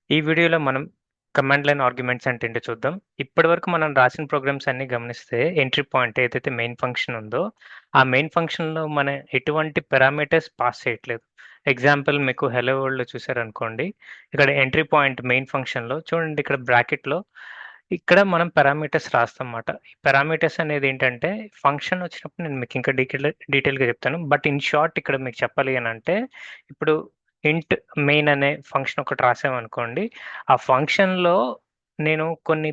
ఈ వీడియోలో మనం కమాండ్ లైన్ ఆర్గ్యుమెంట్స్ అంటే ఏంటో చూద్దాం. ఇప్పటివరకు మనం రాసిన ప్రోగ్రామ్స్ అన్ని గమనిస్తే ఎంట్రీ పాయింట్ ఏదైతే మెయిన్ ఫంక్షన్ ఉందో, ఆ మెయిన్ ఫంక్షన్‌లో మనం ఎటువంటి పారామీటర్స్ పాస్ చేయట్లేదు. ఎగ్జాంపుల్ మీకు హెలో వరల్డ్‌లో చూసారనుకోండి. ఇక్కడ ఎంట్రీ పాయింట్ మెయిన్ ఫంక్షన్‌లో చూడండి ఇక్కడ బ్రాకెట్‌లో ఇక్కడ మనం పారామీటర్స్ రాస్తామన్నమాట. ఈ పారామీటర్స్ అనేది ఏంటంటే ఫంక్షన్ వచ్చినప్పుడు నేను మీకు ఇంకా డీటెయిల్‌గా చెప్తాను. బట్ ఇన్ షార్ట్ ఇక్కడ మీకు చెప్పాలి అనంటే ఇప్పుడు ఇంట్ మెయిన్ అనే ఫంక్షన్ ఒకటి రాసామనుకోండి. ఆ ఫంక్షన్‌లో నేను కొన్ని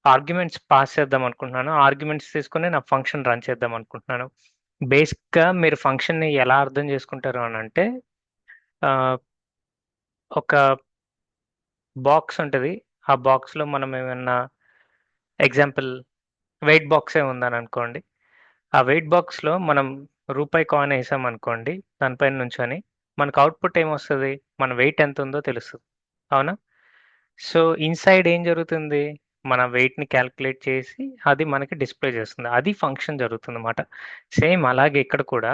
ఆర్గ్యుమెంట్స్ పాస్ చేద్దాం అనుకుంటున్నాను. ఆర్గ్యుమెంట్స్ తీసుకొని నా ఫంక్షన్ రన్ చేద్దాం అనుకుంటున్నాను. బేసిక్‌గా మీరు ఫంక్షన్‌ని ఎలా అర్థం చేసుకుంటారు అనంటే ఆహ్, ఒక బాక్స్ ఉంటది. ఆ బాక్స్‌లో మనం ఏమన్నా ఎగ్జాంపుల్ వెయిట్ బాక్సే ఉందననుకోండి. ఆ వెయిట్ బాక్స్‌లో మనం రూపాయి కాయిన్ ఏసామనుకోండి దానిపైన నుంచొని, మనకు అవుట్‌పుట్ ఏమొస్తది? మన వెయిట్ ఎంతుందో తెలుస్తది. అవునా? సో, ఇన్‌సైడ్ ఏం జరుగుతుంది? మన వెయిట్‌ని కాలిక్యులేట్ చేసి అది మనకి డిస్‌ప్లే చేస్తుంది. అది ఫంక్షన్ జరుగుతుందన్నమాట. సేమ్ అలాగే ఇక్కడ కూడా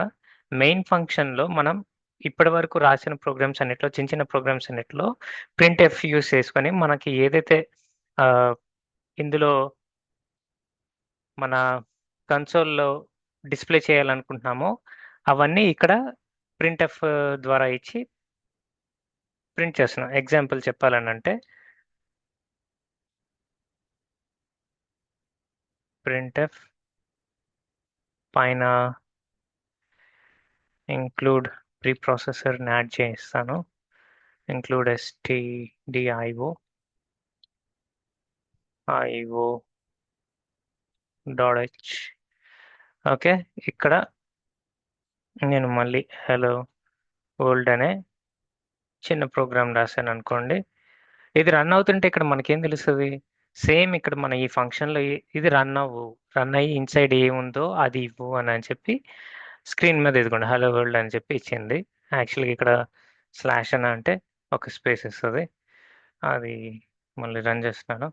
మెయిన్ ఫంక్షన్‌లో మనం ఇప్పటివరకు రాసిన ప్రోగ్రామ్స్ అన్నిట్లో చిన్న చిన్న ప్రోగ్రామ్స్ అన్నిట్లో ప్రింట్‌ఎఫ్ యూజ్ చేసుకొని మనకి ఏదైతే ఆహ్, ఇందులో మన కన్సోల్‌లో డిస్‌ప్లే చేయాలనుకుంటున్నామో అవన్నీ ఇక్కడ ప్రింట్‌ఎఫ్ ద్వారా ఇచ్చి ప్రింట్ చేస్తున్నాం. ఎగ్జాంపుల్ చెప్పాలనంటే ప్రింట్‌ఎఫ్ పైన ఇంక్లూడ్ ప్రీ ప్రాసెసర్‌ని యాడ్ చేయిస్తాను. Include stdio io dot h okay. ఇక్కడ నేను మళ్ళీ హెలో వరల్డ్ అనే చిన్న ప్రోగ్రామ్ రాశాననుకోండి. ఇది రన్ అవుతుంటే ఇక్కడ మనకేం తెలుస్తది? సేమ్ ఇక్కడ మన ఈ ఫంక్షన్‌లో ఇది రన్ అవ్వు. రన్ అయ్యి ఇన్‌సైడ్ ఏముందో అది ఇవ్వు అని చెప్పి స్క్రీన్ మీద ఇదిగోండి హలో వరల్డ్ అని చెప్పి ఇచ్చింది. యాక్చువల్‌గా ఇక్కడ స్లాష్ అని అంటే ఒక స్పేస్ ఇస్తది. అది మళ్ళీ రన్ చేస్తున్నాను.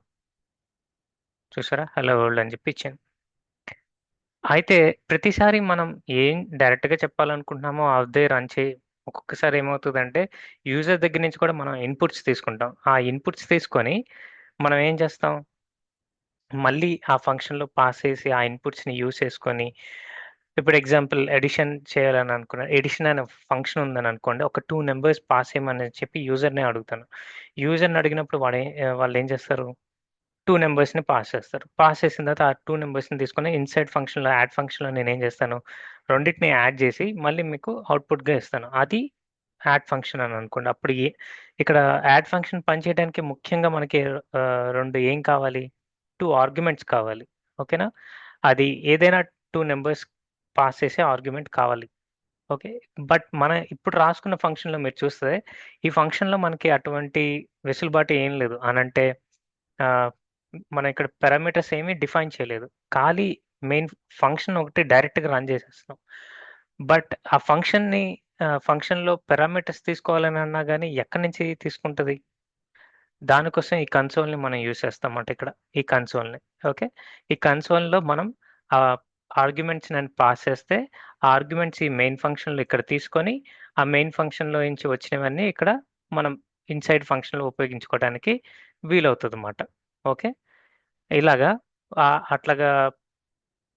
చూసారా? హలో వరల్డ్ అని చెప్పి ఇచ్చింది. అయితే ప్రతిసారి మనం ఏం డైరెక్ట్‌గా చెప్పాలనుకుంటున్నామో అదే రన్ చేయి ఒక్కొక్కసారి ఏమవుతదంటే యూజర్ దగ్గర నుంచి కూడా మనం ఇన్‌పుట్స్ తీసుకుంటాం. ఆ ఇన్‌పుట్స్ తీసుకొని మనం ఏం చేస్తాం? మళ్ళీ ఆ ఫంక్షన్‌లో పాస్ చేసి ఆ ఇన్‌పుట్స్‌ని యూజ్ చేసుకొని ఇప్పుడు ఎగ్జాంపుల్ ఎడిషన్ చేయాలని అనుకున్నా. ఎడిషన్ అనే ఫంక్షన్ ఉందననుకోండి. ఒక 2 నంబర్స్ పాస్ చేయమని చెప్పి యూజర్‌నే అడుగుతాను. యూజర్‌ని అడిగినప్పుడు వాళ్ళేం చేస్తారు? 2 నంబర్స్‌ని పాస్ చేస్తారు. పాస్ చేసిన తర్వాత ఆ 2 నంబర్స్‌ని తీసుకొని ఇన్‌సైడ్ ఫంక్షన్‌లో యాడ్ ఫంక్షన్‌లో నేనేం చేస్తాను? రెండిటిని యాడ్ చేసి మళ్ళీ మీకు అవుట్‌పుట్‌గా ఇస్తాను. అది యాడ్ ఫంక్షన్ అని అనుకోండి. అప్పుడు ఇక్కడ యాడ్ ఫంక్షన్ పనిచేయడానికి ముఖ్యంగా మనకి 2 ఏం కావాలి? 2 ఆర్గ్యుమెంట్స్ కావాలి. ఓకేనా? అది ఏదైనా 2 నంబర్స్ పాస్ చేసే ఆర్గ్యుమెంట్ కావాలి. ఓకే. బట్ మన ఇప్పుడు రాసుకున్న ఫంక్షన్‌లో మీరు చూస్తే, ఈ ఫంక్షన్‌లో మనకి అటువంటి వెసులుబాటు ఏం లేదు. అనంటే ఆహ్, మనం ఇక్కడ పారామీటర్స్ ఏమి డిఫైన్ చేయలేదు. ఖాళీ మెయిన్ ఫంక్షన్ ఒకటి డైరెక్ట్‌గా రన్ చేసేస్తున్నాం. బట్ ఆ ఫంక్షన్‌లో పారామీటర్స్ తీసుకోవాలని అన్నా గాని ఎక్కడి నుంచి తీసుకుంటది? దానికోసం ఈ కన్సోల్‌ని మనం యూజ్ చేస్తామన్నమాట ఇక్కడ. ఈ కన్సోల్‌ని. ఓకే. ఈ కన్సోల్‌లో మనం ఆహ్, ఆర్గ్యుమెంట్స్ నేను పాస్ చేస్తే, ఆ ఆర్గ్యుమెంట్స్ ఈ మెయిన్ ఫంక్షన్‌లో ఇక్కడ తీసుకొని, ఆ మెయిన్ ఫంక్షన్‌లో నుంచి వచ్చినవన్నీ ఇక్కడ మనం ఇన్‌సైడ్ ఫంక్షన్‌లో ఉపయోగించుకోవడానికి వీలవుతదన్నమాట. ఓకే. ఇలాగా అట్లాగా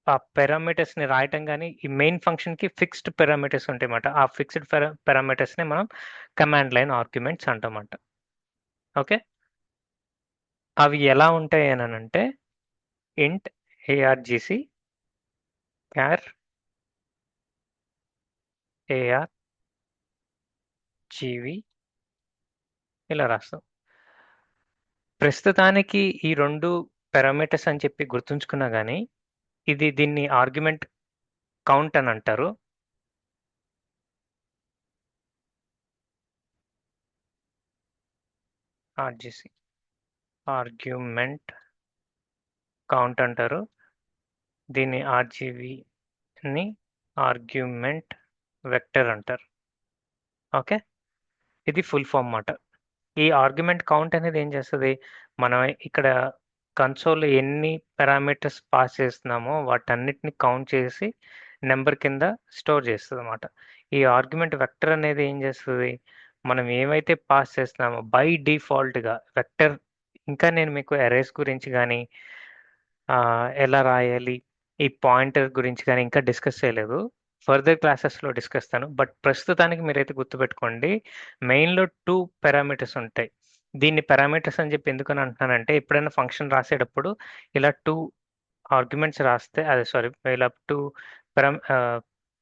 ఆ పారామీటర్స్‌ని రాయటం గాని, ఈ మెయిన్ ఫంక్షన్‌కి ఫిక్స్డ్ పారామీటర్స్ ఉంటాయన్నమాట. ఆ ఫిక్స్డ్ పారామీటర్స్‌ని మనం కమాండ్ లైన్ ఆర్గ్యుమెంట్స్ అంటామన్నమాట. ఓకే. అవి ఎలా ఉంటాయి అననంటే ఇంట్ argc char argv ఇలా రాస్తాం. ప్రస్తుతానికి ఈ 2 పారామీటర్స్ అని చెప్పి గుర్తుంచుకున్నా గాని, దీన్ని ఆర్గ్యుమెంట్ కౌంట్ అని అంటారు. ఆర్జీసీ ఆర్గ్యుమెంట్ కౌంట్ అంటారు. దీన్ని ఆర్జీవీని ఆర్గ్యుమెంట్ వెక్టర్ అంటారు. ఓకే. ఇది ఫుల్ ఫార్మ్ మాట. ఈ ఆర్గ్యుమెంట్ కౌంట్ అనేది ఏం చేస్తది? మనం ఇక్కడ కన్సోల్‌లో ఎన్ని పారామీటర్స్ పాస్ చేస్తున్నామో వాటన్నిటిని కౌంట్ చేసి నంబర్ కింద స్టోర్ చేస్తదనమాట. ఈ ఆర్గ్యుమెంట్ వెక్టర్ అనేది ఏం చేస్తది? మనం ఏమైతే పాస్ చేస్తున్నామో బై డిఫాల్ట్గా వెక్టర్, ఇంకా నేను మీకు అరేస్ గురించి కానీ ఎలా రాయాలి ఈ పాయింటర్ గురించి కానీ ఇంకా డిస్కస్ చేయలేదు. ఫర్దర్ క్లాసెస్లో డిస్కస్ చేస్తాను. బట్ ప్రస్తుతానికి మీరైతే గుర్తుపెట్టుకోండి, మెయిన్లో 2 పారామీటర్స్ ఉంటాయి. దీన్ని పారామీటర్స్ అని చెప్పి ఎందుకని అంటున్నానంటే, ఎప్పుడైనా ఫంక్షన్ రాసేటప్పుడు ఇలా 2 ఆర్గ్యుమెంట్స్ రాస్తే, అదే సారీ, ఇలా 2 పారా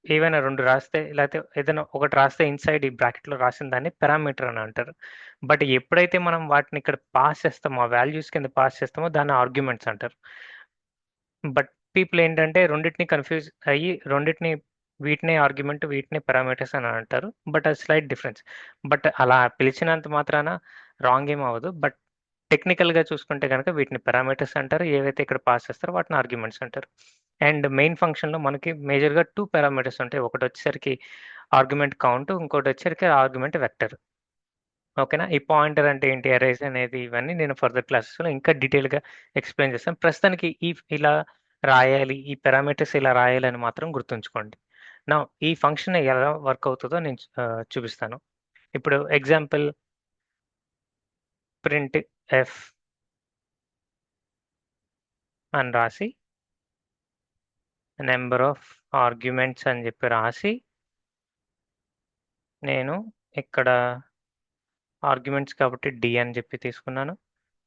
ఏవైనా 2 రాస్తే, లేకపోతే ఏదైనా ఒకటి రాస్తే ఇన్సైడ్ ఈ బ్రాకెట్లో రాసిన దాన్ని పారామీటర్ అని అంటారు. బట్ ఎప్పుడైతే మనం వాటిని ఇక్కడ పాస్ చేస్తామో, ఆ వాల్యూస్ కింద పాస్ చేస్తామో దాన్ని ఆర్గ్యుమెంట్స్ అంటారు. బట్ పీపుల్ ఏంటంటే రెండిటిని కన్‌ఫ్యూజ్ అయ్యి రెండిటిని, వీటినే ఆర్గ్యుమెంట్, వీటినే పారామీటర్స్ అని అంటారు. బట్ అది స్లైట్ డిఫరెన్స్. బట్ అలా పిలిచినంత మాత్రాన రాంగ్ ఏమి అవ్వదు. బట్ టెక్నికల్‌గా చూసుకుంటే గనక వీటిని పారామీటర్స్ అంటారు. ఏవైతే ఇక్కడ పాస్ చేస్తారో వాటిని ఆర్గ్యుమెంట్స్ అంటారు. అండ్ మెయిన్ ఫంక్షన్‌లో మనకి మేజర్‌గా 2 పారామీటర్స్ ఉంటాయి. ఒకటొచ్చేసరికి ఆర్గ్యుమెంట్ కౌంట్, ఇంకోటొచ్చేసరికి ఆర్గ్యుమెంట్ వెక్టర్. ఓకేనా? ఈ పాయింటర్ అంటే ఏంటి? అరేస్ అనేది ఇవన్నీ నేను ఫర్దర్ క్లాసెస్‌లో ఇంకా డీటెయిల్‌గా ఎక్స్‌ప్లెయిన్ చేస్తాను. ప్రస్తుతానికి ఇలా రాయాలి, ఈ పారామీటర్స్ ఇలా రాయాలని మాత్రం గుర్తుంచుకోండి. నౌ ఈ ఫంక్షన్ ఎలా వర్క్ అవుతదో నేను చూపిస్తాను. ఇప్పుడు ఎగ్జాంపుల్ ప్రింట్ ఎఫ్ అని రాసి, నంబర్ ఆఫ్ ఆర్గ్యుమెంట్స్ అని చెప్పి రాసి, నేను ఇక్కడ ఆర్గ్యుమెంట్స్ కాబట్టి డి అని చెప్పి తీసుకున్నాను.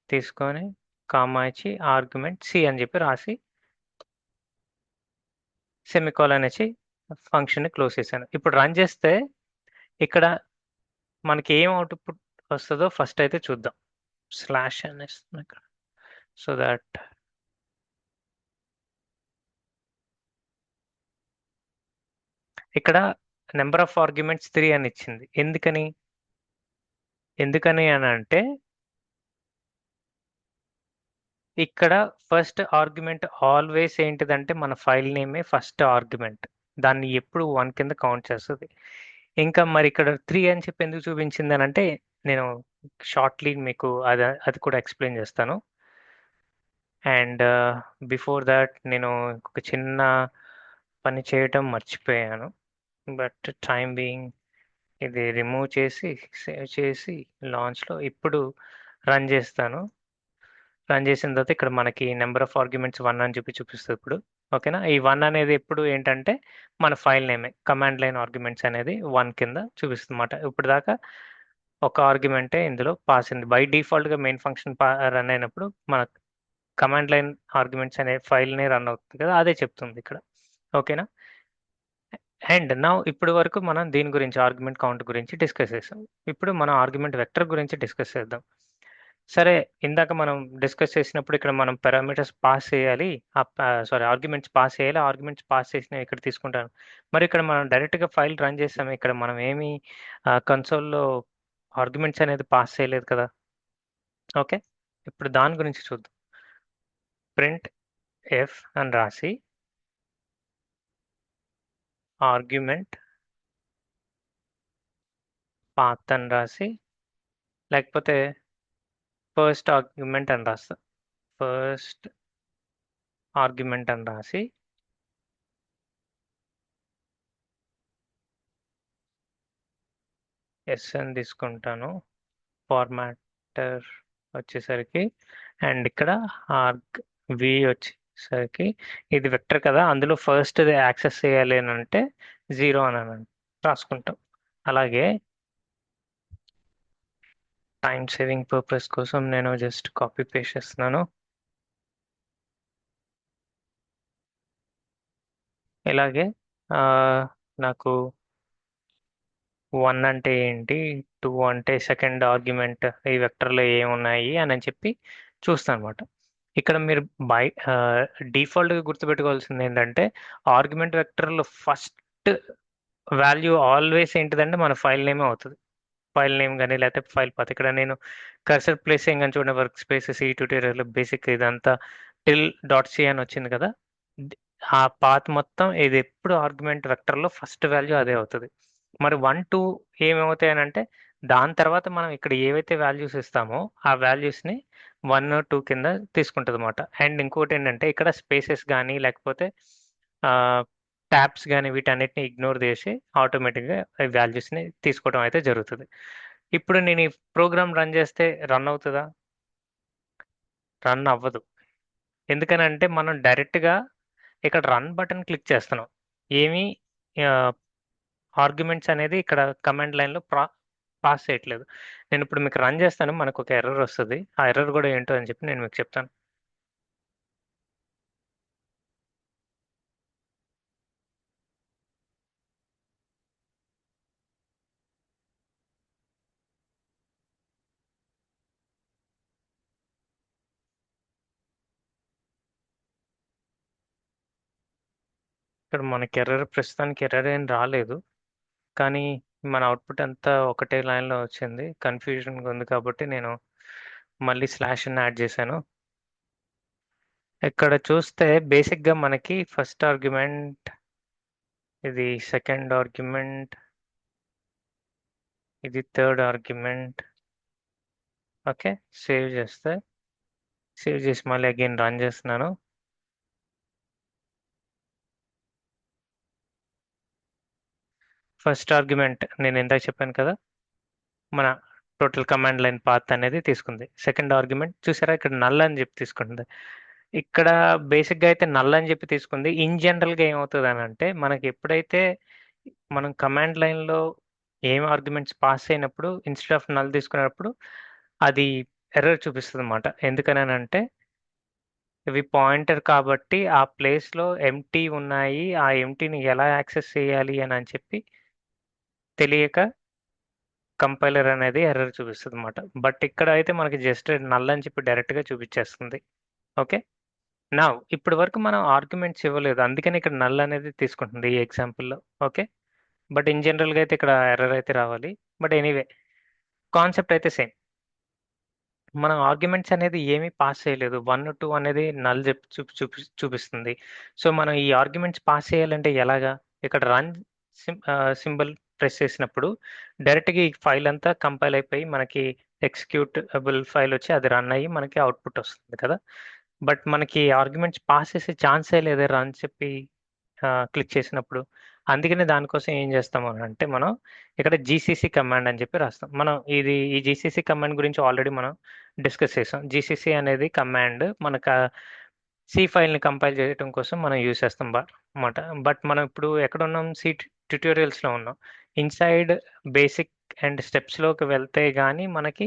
తీసుకొని కామా ఇచ్చి ఆర్గ్యుమెంట్ సి అని చెప్పి రాసి సెమికోలన్ ఇచ్చి ఫంక్షన్‌ని క్లోజ్ చేశాను. ఇప్పుడు రన్ చేస్తే ఇక్కడ మనకి ఏం అవుట్‌పుట్ వస్తదో ఫస్ట్ అయితే చూద్దాం. స్లాష్ అని ఇస్తున్నాను ఇక్కడ. సో థట్ ఇక్కడ నంబర్ ఆఫ్ ఆర్గ్యుమెంట్స్ 3 అని ఇచ్చింది. ఎందుకని? ఎందుకని అనంటే ఇక్కడ ఫస్ట్ ఆర్గ్యుమెంట్ ఆల్వేస్ ఏంటిదంటే మన ఫైల్ నేమే ఫస్ట్ ఆర్గ్యుమెంట్. దాన్ని ఎప్పుడు 1 కింద కౌంట్ చేస్తది. ఇంకా మరి ఇక్కడ 3 అని చెప్పి ఎందుకు చూపించిందనంటే, నేను షార్ట్‌లీ మీకు అది కూడా ఎక్స్‌ప్లెయిన్ చేస్తాను. అండ్ బిఫోర్ థాట్ నేను ఒక చిన్న పని చేయటం మర్చిపోయాను. బట్ టైమ్ బీయింగ్ ఇది రిమూవ్ చేసి, సేవ్ చేసి, లాంచ్‌లో ఇప్పుడు రన్ చేస్తాను. రన్ చేసిన తర్వాత ఇక్కడ మనకి నంబర్ ఆఫ్ ఆర్గ్యుమెంట్స్ 1 అని చెప్పి చూపిస్తది ఇప్పుడు. ఓకేనా? ఈ 1 అనేది ఎప్పుడు ఏంటంటే మన ఫైల్ నేమే. కమాండ్ లైన్ ఆర్గ్యుమెంట్స్ అనేది 1 కింద చూపిస్తుందన్నమాట. ఇప్పటిదాకా ఒక ఆర్గ్యుమెంటే ఇందులో పాస్ అయింది. బై డిఫాల్ట్‌గా మెయిన్ ఫంక్షన్ రన్ అయినప్పుడు మన కమాండ్ లైన్ ఆర్గ్యుమెంట్స్ అనే ఫైల్‌నే రన్ అవుతుంది కదా! అదే చెప్తుంది ఇక్కడ. ఓకేనా? అండ్ నౌ ఇప్పటి వరకు మనం దీని గురించి ఆర్గ్యుమెంట్ కౌంట్ గురించి డిస్కస్ చేసాం. ఇప్పుడు మనం ఆర్గ్యుమెంట్ వెక్టర్ గురించి డిస్కస్ చేద్దాం. సరే, ఇందాక మనం డిస్కస్ చేసినప్పుడు ఇక్కడ మనం పారామీటర్స్ పాస్ చేయాలి. సారీ, ఆర్గ్యుమెంట్స్ పాస్ చేయాలి. ఆర్గ్యుమెంట్స్ పాస్ చేసినవి ఇక్కడ తీసుకుంటాను. మరి ఇక్కడ మనం డైరెక్ట్‌గా ఫైల్ రన్ చేసాము. ఇక్కడ మనం ఏమి కన్సోల్‌లో ఆర్గ్యుమెంట్స్ అనేది పాస్ చేయలేదు కదా! ఓకే. ఇప్పుడు దాని గురించి చూద్దాం. ప్రింట్ ఎఫ్ అని రాసి ఆర్గ్యుమెంట్ పాత్ అని రాసి, లేకపోతే ఫస్ట్ ఆర్గ్యుమెంట్ అని రాస్తా. ఫస్ట్ ఆర్గ్యుమెంట్ అని రాసి ఎస్ అని తీసుకుంటాను. ఫార్మాటర్ వచ్చేసరికి అండ్ ఇక్కడ ఆర్గ్ వి వచ్చేసరికి ఇది వెక్టర్ కదా, అందులో ఫస్ట్ యాక్సెస్ చేయాలి అని అంటే 0 అని రాసుకుంటాం. అలాగే టైం సేవింగ్ పర్పస్ కోసం నేను జస్ట్ కాపీ పేస్ట్ చేస్తున్నాను. ఇలాగే ఆ, నాకు 1 అంటే ఏంటి, 2 అంటే సెకండ్ ఆర్గ్యుమెంట్ ఈ వెక్టర్‌లో ఏమున్నాయి అని చెప్పి చూస్తానన్నమాట. ఇక్కడ మీరు బై డిఫాల్ట్‌గా గుర్తుపెట్టుకోవాల్సింది ఏంటంటే, ఆర్గ్యుమెంట్ వెక్టర్‌లో ఫస్ట్ వాల్యూ ఆల్వేస్ ఏంటిదంటే మన ఫైల్ నేమే అవుతది. ఫైల్ నేమ్ గాని లేకపోతే ఫైల్ పాత్. ఇక్కడ నేను కర్సర్ ప్లేసింగ్ అని చూడండి, వర్క్ స్పేసెస్ ఈ ట్యూటోరియల్‌లో బేసిక్ ఇదంతా టిల్.సి అని వచ్చింది కదా! డ్ ఆ పాత్ మొత్తం ఇది ఎప్పుడు ఆర్గ్యుమెంట్ వెక్టర్‌లో ఫస్ట్ వాల్యూ అదే అవుతది. మరి 1, 2 ఏమవుతాయనంటే, దాని తర్వాత మనం ఇక్కడ ఏవైతే వాల్యూస్ ఇస్తామో, ఆ వాల్యూస్‌ని 1, 2 కింద తీసుకుంటదన్నమాట. అండ్ ఇంకోటేంటంటే ఇక్కడ స్పేసెస్ గాని లేకపోతే ఆహ్ ట్యాబ్స్ కానీ వీటన్నిటిని ఇగ్నోర్ చేసి ఆటోమేటిక్గా వాల్యూస్ని తీసుకోవడం అయితే జరుగుతుంది. ఇప్పుడు నేను ఈ ప్రోగ్రామ్ రన్ చేస్తే రన్ అవుతుందా? రన్ అవ్వదు. ఎందుకనంటే మనం డైరెక్ట్గా ఇక్కడ రన్ బటన్ క్లిక్ చేస్తున్నాం. ఏమీ ఆర్గ్యుమెంట్స్ అనేది ఇక్కడ కమాండ్ లైన్లో పాస్ చేయట్లేదు. నేను ఇప్పుడు మీకు రన్ చేస్తాను, మనకు ఒక ఎర్రర్ వస్తుంది. ఆ ఎర్రర్ కూడా ఏంటో అని చెప్పి నేను మీకు చెప్తాను. ఇక్కడ మనకి ఎర్రర్, ప్రస్తుతానికి ఎర్రర్ ఏం రాలేదు, కానీ మన అవుట్పుట్ అంతా ఒకటే లైన్లో వచ్చింది. కన్ఫ్యూజన్గా ఉంది కాబట్టి నేను మళ్ళీ స్లాష్ని యాడ్ చేశాను. ఇక్కడ చూస్తే బేసిక్గా మనకి ఫస్ట్ ఆర్గ్యుమెంట్, ఇది సెకండ్ ఆర్గ్యుమెంట్, ఇది థర్డ్ ఆర్గ్యుమెంట్. ఓకే, సేవ్ చేసి మళ్ళీ అగైన్ రన్ చేస్తున్నాను. ఫస్ట్ ఆర్గ్యుమెంట్ నేను ఇందాక చెప్పాను కదా, మన టోటల్ కమాండ్ లైన్ పాత్ అనేది తీసుకుంది. సెకండ్ ఆర్గ్యుమెంట్ చూసారా, ఇక్కడ నల్ అని చెప్పి తీసుకుంటుంది. ఇక్కడ బేసిక్గా అయితే నల్ అని చెప్పి తీసుకుంది. ఇన్ జనరల్గా ఏమవుతుంది అని అంటే, మనకి ఎప్పుడైతే మనం కమాండ్ లైన్లో ఏం ఆర్గ్యుమెంట్స్ పాస్ అయినప్పుడు ఇన్స్టెడ్ ఆఫ్ నల్ తీసుకున్నప్పుడు అది ఎర్రర్ చూపిస్తుంది అనమాట. ఎందుకని అంటే ఇవి పాయింటర్ కాబట్టి ఆ ప్లేస్లో ఎంటీ ఉన్నాయి, ఆ ఎంటీని ఎలా యాక్సెస్ చేయాలి అని చెప్పి తెలియక కంపైలర్ అనేది ఎర్రర్ చూపిస్తుంది అనమాట. బట్ ఇక్కడ అయితే మనకి జస్ట్ నల్ అని చెప్పి డైరెక్ట్గా చూపించేస్తుంది. ఓకే, నా ఇప్పటి వరకు మనం ఆర్గ్యుమెంట్స్ ఇవ్వలేదు, అందుకని ఇక్కడ నల్ అనేది తీసుకుంటుంది ఈ ఎగ్జాంపుల్లో. ఓకే, బట్ ఇన్ జనరల్గా అయితే ఇక్కడ ఎర్రర్ అయితే రావాలి. బట్ ఎనీవే, కాన్సెప్ట్ అయితే సేమ్. మనం ఆర్గ్యుమెంట్స్ అనేది ఏమీ పాస్ చేయలేదు. 1, 2 అనేది నల్ చెప్పి చూపిస్తుంది. సో మనం ఈ ఆర్గ్యుమెంట్స్ పాస్ చేయాలంటే ఎలాగా? ఇక్కడ రన్ సింబల్ ప్రెస్ చేసినప్పుడు డైరెక్ట్గా ఈ ఫైల్ అంతా కంపైల్ అయిపోయి మనకి ఎగ్జిక్యూటబుల్ ఫైల్ వచ్చి అది రన్ అయ్యి మనకి అవుట్పుట్ వస్తుంది కదా. బట్ మనకి ఆర్గ్యుమెంట్స్ పాస్ చేసే ఛాన్సే లేదు రన్ చెప్పి క్లిక్ చేసినప్పుడు. అందుకనే దానికోసం ఏం చేస్తాము అని అంటే, మనం ఇక్కడ జీసీసీ కమాండ్ అని చెప్పి రాస్తాం. మనం ఈ జీసీసీ కమాండ్ గురించి ఆల్రెడీ మనం డిస్కస్ చేసాం. జీసీసీ అనేది కమాండ్ మనకు సి ఫైల్ని కంపైల్ చేయడం కోసం మనం యూజ్ చేస్తాం అన్నమాట. బట్ మనం ఇప్పుడు ఎక్కడ ఉన్నాం? ట్యుటోరియల్స్లో ఉన్నాం. ఇన్సైడ్ బేసిక్ అండ్ స్టెప్స్లోకి వెళ్తే కానీ మనకి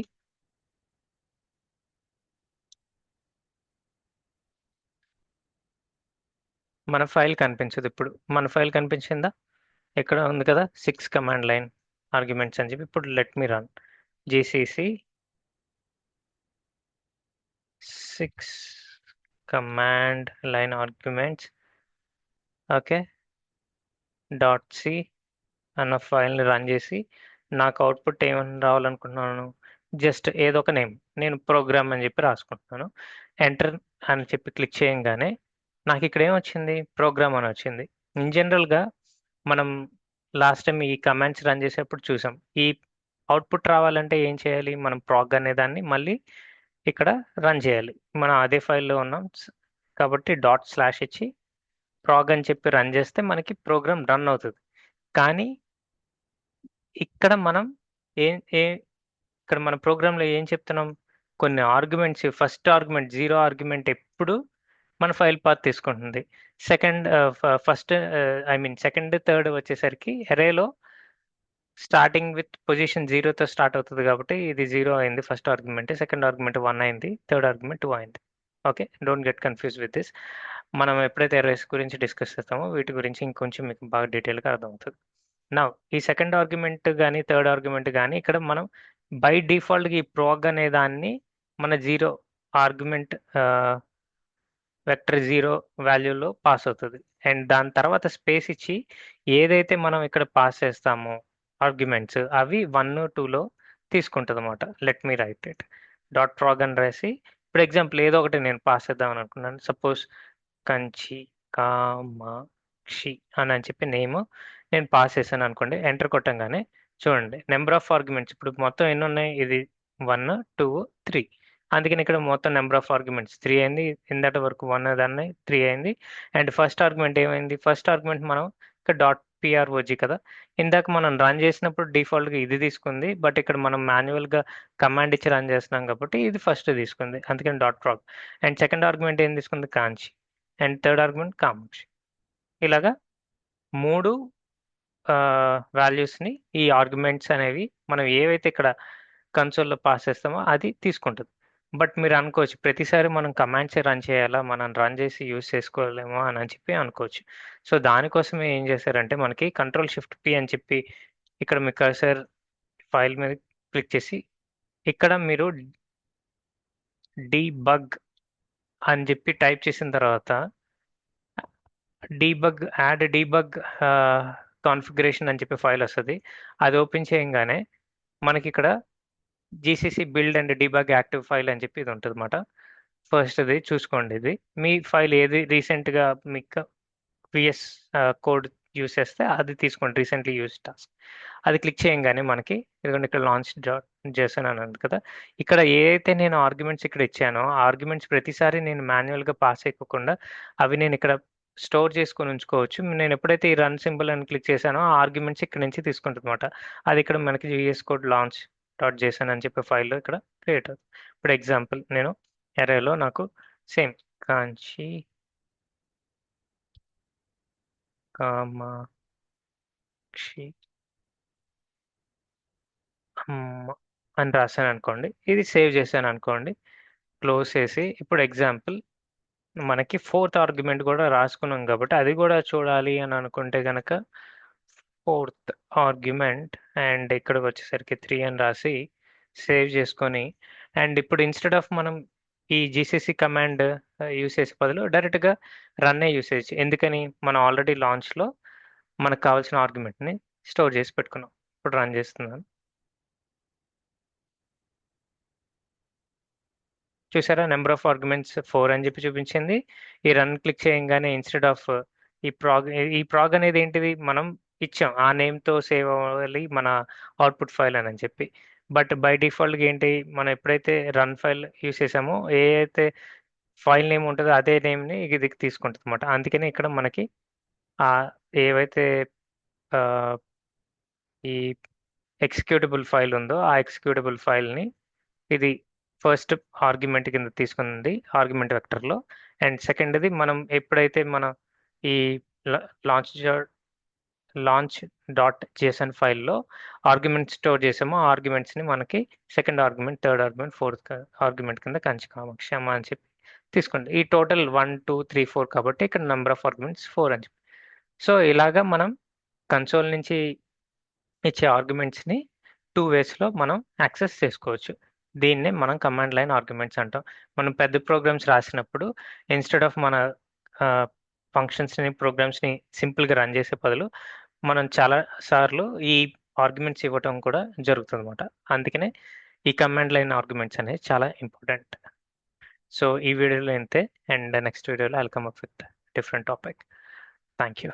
మన ఫైల్ కనిపించదు. ఇప్పుడు మన ఫైల్ కనిపించిందా? ఇక్కడ ఉంది కదా, 6 కమాండ్ లైన్ ఆర్గ్యుమెంట్స్ అని చెప్పి. ఇప్పుడు let me run GCC 6 command line arguments. Okay, .c అన్న ఫైల్ని రన్ చేసి నాకు అవుట్పుట్ ఏమని రావాలనుకుంటున్నాను? జస్ట్ ఏదో ఒక నేమ్, నేను ప్రోగ్రామ్ అని చెప్పి రాసుకుంటున్నాను. ఎంటర్ అని చెప్పి క్లిక్ చేయంగానే నాకు ఇక్కడ ఏమొచ్చింది? ప్రోగ్రామ్ అని వచ్చింది. ఇన్ జనరల్గా మనం లాస్ట్ టైం ఈ కమాండ్స్ రన్ చేసేప్పుడు చూసాం. ఈ అవుట్పుట్ రావాలంటే ఏం చేయాలి? మనం ప్రాగ్ అనే దాన్ని మళ్ళీ ఇక్కడ రన్ చేయాలి. మనం అదే ఫైల్‌లో ఉన్నాం. కాబట్టి డాట్ స్లాష్ ఇచ్చి ప్రాగ్ అని చెప్పి రన్ చేస్తే మనకి ప్రోగ్రామ్ రన్ అవుతది. కానీ ఇక్కడ మనం ఏం ఏ ఇక్కడ మన ప్రోగ్రామ్‌లో ఏం చెప్తున్నాం? కొన్ని ఆర్గ్యుమెంట్స్, ఫస్ట్ ఆర్గ్యుమెంట్ 0 ఆర్గ్యుమెంట్ ఎప్పుడు మన ఫైల్ పాత్ తీసుకుంటుంది. Second first I mean second, third వచ్చేసరికి అరేలో స్టార్టింగ్ విత్ పొజిషన్ 0తో స్టార్ట్ అవుతది కాబట్టి ఇది 0 అయింది ఫస్ట్ ఆర్గ్యుమెంట్. సెకండ్ ఆర్గ్యుమెంట్ 1 అయింది. థర్డ్ ఆర్గ్యుమెంట్ 2 అయింది. Okay, don't get confused with this. మనం ఎప్పుడైతే అరేస్ గురించి డిస్కస్ చేస్తామో వీటి గురించి ఇంకొంచెం మీకు బాగా డీటెయిల్‌గా అర్థమవుతది. నౌ ఈ సెకండ్ ఆర్గ్యుమెంట్ గాని, థర్డ్ ఆర్గ్యుమెంట్ గాని ఇక్కడ మనం బై డిఫాల్ట్‌గా ఈ ప్రోగ్ అనే దాన్ని మన 0 ఆర్గ్యుమెంట్ వెక్టర్ 0 వాల్యూలో పాస్ అవుతది. అండ్ దాని తర్వాత స్పేస్ ఇచ్చి ఏదైతే మనం ఇక్కడ పాస్ చేస్తామో ఆర్గ్యుమెంట్స్ అవి 1, 2లో తీసుకుంటదన్నమాట. Let me write it. .prog అని రాసి ఇప్పుడు ఎగ్జాంపుల్ ఏదో ఒకటి నేను పాస్ చేద్దామని అనుకున్నాను. సపోజ్ కంచి కామాక్షి అని చెప్పి నేమ్ నేను పాస్ చేశాను అనుకోండి. ఎంటర్ కొట్టంగానే చూడండి నెంబర్ ఆఫ్ ఆర్గ్యుమెంట్స్ ఇప్పుడు మొత్తం ఎన్ని ఉన్నాయి? ఇది 1, 2, 3. అందుకని ఇక్కడ మొత్తం నెంబర్ ఆఫ్ ఆర్గ్యుమెంట్స్ 3 అయింది. ఇందటి వరకు 1 దాన్ని 3 అయింది. అండ్ ఫస్ట్ ఆర్గ్యుమెంట్ ఏమైంది? ఫస్ట్ ఆర్గ్యుమెంట్ మనం ఇక్కడ డాట్ పిఆర్ఓజీ కదా, ఇందాక మనం రన్ చేసినప్పుడు డిఫాల్ట్గా ఇది తీసుకుంది. బట్ ఇక్కడ మనం మాన్యువల్గా కమాండ్ ఇచ్చి రన్ చేస్తున్నాం కాబట్టి ఇది ఫస్ట్ తీసుకుంది, అందుకని dot Prague. And second argument ఏం తీసుకుంది? కాంచి. And third argument Kamakshi. ఇలాగా 3 వాల్యూస్ని ఈ ఆర్గ్యుమెంట్స్ అనేవి మనం ఏవైతే ఇక్కడ కన్సోల్లో పాస్ చేస్తామో అది తీసుకుంటుంది. బట్ మీరు అనుకోవచ్చు ప్రతిసారి మనం కమాండ్సే రన్ చేయాలా, మనం రన్ చేసి యూజ్ చేసుకోలేమో అని చెప్పి అనుకోవచ్చు. సో దానికోసమే ఏం చేశారంటే మనకి Ctrl+Shift+P అని చెప్పి ఇక్కడ మీ కర్సర్ ఫైల్ మీద క్లిక్ చేసి ఇక్కడ మీరు డీబగ్ అని చెప్పి టైప్ చేసిన తర్వాత యాడ్ డీబగ్ కాన్ఫిగరేషన్ అని చెప్పి ఫైల్ వస్తుంది. అది ఓపెన్ చేయగానే మనకి ఇక్కడ GCC build and debug active file అని చెప్పి ఇది ఉంటుంది అన్నమాట. ఫస్ట్ది చూసుకోండి, ఇది మీ ఫైల్ ఏది రీసెంట్గా మీకు విఎస్ కోడ్ యూస్ చేస్తే అది తీసుకోండి, రీసెంట్లీ యూస్ టాస్క్. అది క్లిక్ చేయగానే మనకి ఎందుకంటే ఇక్కడ లాంచ్ చేశాను అన్నది కదా, ఇక్కడ ఏదైతే నేను ఆర్గ్యుమెంట్స్ ఇక్కడ ఇచ్చానో ఆ ఆర్గ్యుమెంట్స్ ప్రతిసారి నేను మాన్యువల్గా పాస్ అయిపోకుండా అవి నేను ఇక్కడ స్టోర్ చేసుకొని ఉంచుకోవచ్చు. నేను ఎప్పుడైతే ఈ రన్ సింబల్ అని క్లిక్ చేశానో ఆ ఆర్గ్యుమెంట్స్ ఇక్కడ నుంచి తీసుకుంటుంది అనమాట. అది ఇక్కడ మనకి యూఎస్ కోడ్ లాంచ్ .json అని చెప్పే ఫైల్లో ఇక్కడ క్రియేట్ అవుతుంది. ఇప్పుడు ఎగ్జాంపుల్ నేను ఎరేలో నాకు సేమ్ కాంచి కామాక్షి అమ్మ అని రాశాను అనుకోండి, ఇది సేవ్ చేశాను అనుకోండి, క్లోజ్ చేసి ఇప్పుడు ఎగ్జాంపుల్ మనకి ఫోర్త్ ఆర్గ్యుమెంట్ కూడా రాసుకున్నాం కాబట్టి అది కూడా చూడాలి అని అనుకుంటే కనుక ఫోర్త్ ఆర్గ్యుమెంట్ అండ్ ఇక్కడికి వచ్చేసరికి 3 అని రాసి సేవ్ చేసుకొని, అండ్ ఇప్పుడు ఇన్స్టెడ్ ఆఫ్ మనం ఈ జీసీసీ కమాండ్ యూస్ చేసే బదులు డైరెక్ట్గా రన్నే యూసేజ్, ఎందుకని మనం ఆల్రెడీ లాంచ్లో మనకు కావాల్సిన ఆర్గ్యుమెంట్ని స్టోర్ చేసి పెట్టుకున్నాం. ఇప్పుడు రన్ చేస్తున్నాను, చూసారా నెంబర్ ఆఫ్ ఆర్గ్యుమెంట్స్ 4 అని చెప్పి చూపించింది. ఈ రన్ క్లిక్ చేయగానే ఇన్స్టెడ్ ఆఫ్ ఈ ప్రాగ్ అనేది ఏంటిది, మనం ఇచ్చాం ఆ నేమ్తో సేవ్ అవ్వాలి మన అవుట్పుట్ ఫైల్ అని చెప్పి. బట్ బై డిఫాల్ట్గా ఏంటి, మనం ఎప్పుడైతే రన్ ఫైల్ యూస్ చేసామో ఏ అయితే ఫైల్ నేమ్ ఉంటుందో అదే నేమ్ని ఇది తీసుకుంటుంది అనమాట. అందుకని ఇక్కడ మనకి ఏవైతే ఈ ఎగ్జిక్యూటబుల్ ఫైల్ ఉందో ఆ ఎగ్జిక్యూటబుల్ ఫైల్ని ఇది ఫస్ట్ ఆర్గ్యుమెంట్ కింద తీసుకుంది ఆర్గ్యుమెంట్ వెక్టర్లో. అండ్ సెకండ్ది మనం ఎప్పుడైతే మన ఈ launch.json ఫైల్లో ఆర్గ్యుమెంట్ స్టోర్ చేసామో ఆ ఆర్గ్యుమెంట్స్ని మనకి second argument, third argument, fourth argument కింద కామాక్షమ అని చెప్పి తీసుకోండి. ఈ టోటల్ 1 2 3 4 కాబట్టి ఇక్కడ నెంబర్ ఆఫ్ ఆర్గ్యుమెంట్స్ 4 అని చెప్పి. సో ఇలాగా మనం కన్సోల్ నుంచి ఇచ్చే ఆర్గ్యుమెంట్స్ని 2 వేస్లో మనం యాక్సెస్ చేసుకోవచ్చు. దీన్నే మనం కమాండ్ లైన్ ఆర్గ్యుమెంట్స్ అంటాం. మనం పెద్ద ప్రోగ్రామ్స్ రాసినప్పుడు ఇన్స్టెడ్ ఆఫ్ మన ఫంక్షన్స్ని ప్రోగ్రామ్స్ని సింపుల్గా రన్ చేసే బదులు మనం చాలా సార్లు ఈ ఆర్గ్యుమెంట్స్ ఇవ్వటం కూడా జరుగుతుంది అనమాట. అందుకనే ఈ కమాండ్ లైన్ ఆర్గ్యుమెంట్స్ అనేది చాలా ఇంపార్టెంట్. సో ఈ వీడియోలో ఇంతే, అండ్ నెక్స్ట్ వీడియోలో I'll come up with different topic. Thank you.